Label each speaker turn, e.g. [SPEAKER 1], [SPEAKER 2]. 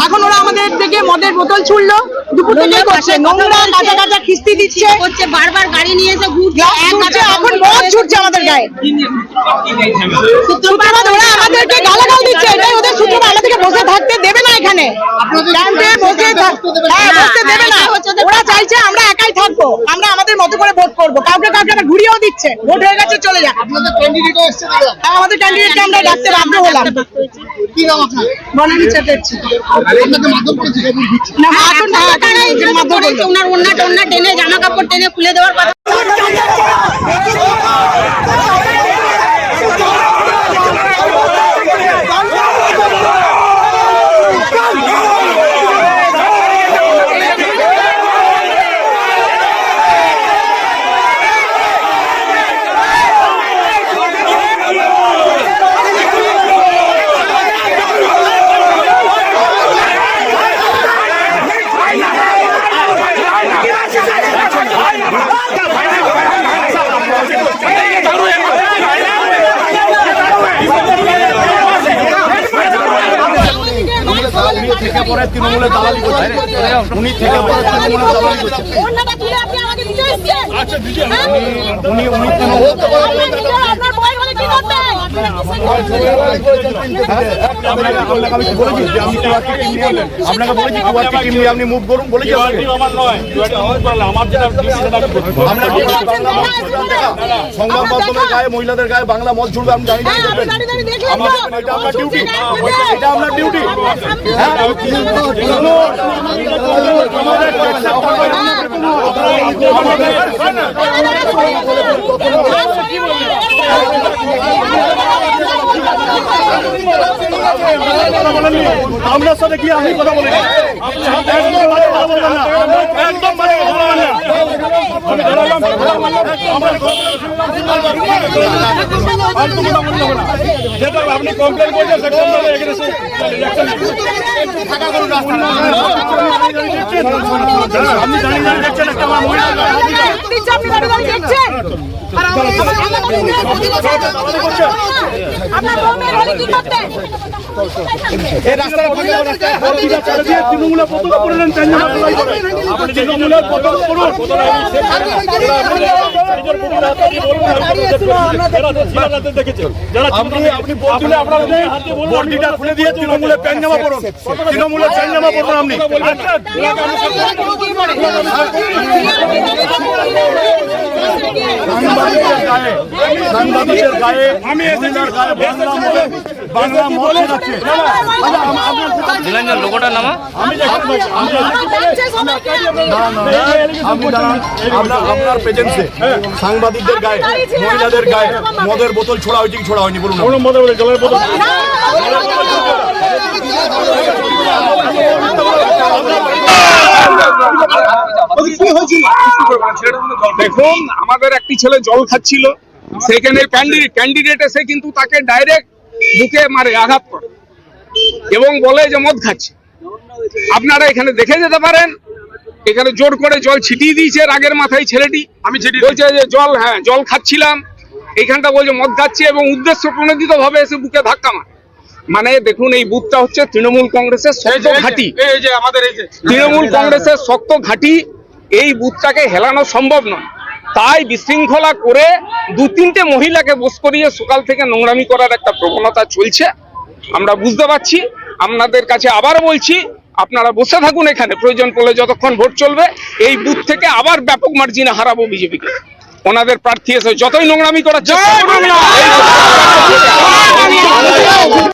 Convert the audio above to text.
[SPEAKER 1] এখন ওরা আমাদের থেকে মদের বোতল ছুড়লো, দুপুর থেকে করছে, নোংরা কাঁচা কাঁচা খিস্তি দিচ্ছে,
[SPEAKER 2] বারবার গাড়ি নিয়ে এসে ঘুরছে,
[SPEAKER 1] এখন মদ ছুটছে আমাদের গায়ে। সূত্রপাত ওরা আমাদেরকে গালাগাল দিচ্ছে, এটাই ওদের সূত্রপাত। আমাদেরকে বসে থাকতে দেবে না, এখানে ক্যাম্পে বসে থাকতে দেবে না। ওরা চাইছে আমরা একাই থাকবো, আমরা আমাদের মতো করে ভোট করবো, কাউকে কাউকে আমরা ঘুরিয়েও দিচ্ছে, ভোট হয়ে গেছে চলে যাক। আমাদের ক্যান্ডিডেটকে আমরা ডাকতে বাধ্য হলাম। বনানী চ্যাটার্জি
[SPEAKER 2] ওনার ওন্না টোন্না টেনে জামা কাপড় টেনে খুলে দেওয়ার কথা।
[SPEAKER 3] তৃণমূলের দালালি করছে, উনি থেকে পরে তৃণমূলের দালালি করছে। আপনাকে বলেছি আপনি মুভ করুন বলেছি। সংবাদ মাধ্যমের গায়ে, মহিলাদের গায়ে বাংলা মদ ছুড়বে আপনি জানি না, এটা আপনার ডিউটি, এটা আপনার ডিউটি। আপনার সাথে কি আমি কথা বলি, একদম আপনি কমপ্লেন করছেন, আপনি দাঁড়িয়ে দেখছেন একটা মহিলা তৃণমূলের পতাকা পড়লেন, আপনি তৃণমূলের পতাকা পড়ুন। আপনি বর্দিটা খুলে দিয়ে তৃণমূলের প্যান্ট জামা পড়ুন, তৃণমূলের প্যান্ট জামা পড়ুন আপনি। সাংবাদিকের গায়ে বাংলা মদ যাচ্ছে।
[SPEAKER 4] লোকটার নামা
[SPEAKER 3] আপনার প্রেজেন্সে সাংবাদিকদের গায়ে, মহিলাদের গায়ে মদের বোতল ছোড়া হয়েছে কি ছোড়া হয়নি বলুন? জলের বোতল
[SPEAKER 5] দেখুন, আমাদের একটি ছেলে জল খাচ্ছিল, সেখানে ক্যান্ডিডেট এসে কিন্তু তাকে ডাইরেক্ট বুকে মারে, আঘাত করে এবং বলে যে মদ খাচ্ছে। আপনারা এখানে দেখে যেতে পারেন, এখানে জোর করে জল ছিটিয়ে দিয়েছে রাগের মাথায় ছেলেটি। আমি বলছে যে জল খাচ্ছিলাম, এইখানটা বলছে মদ খাচ্ছি, এবং উদ্দেশ্য প্রণোদিত ভাবে এসে বুকে ধাক্কা মারে। মানে দেখুন, এই বুথটা হচ্ছে তৃণমূল কংগ্রেসের শক্ত ঘাঁটি, তৃণমূল কংগ্রেসের শক্ত ঘাঁটি। এই বুথটাকে হেলানো সম্ভব নয়, তাই বিশৃঙ্খলা করে 2-3টে মহিলাকে বস করিয়ে সকাল থেকে নোংরামি করার একটা প্রবণতা চলছে, আমরা বুঝতে পারছি। আপনাদের কাছে আবার বলছি, আপনারা বসে থাকুন এখানে, প্রয়োজন পড়লে যতক্ষণ ভোট চলবে এই বুথ থেকে আবার ব্যাপক মার্জিনে হারাবো বিজেপিকে। ওনাদের প্রার্থী এসে যতই নোংরামি করার চেষ্টা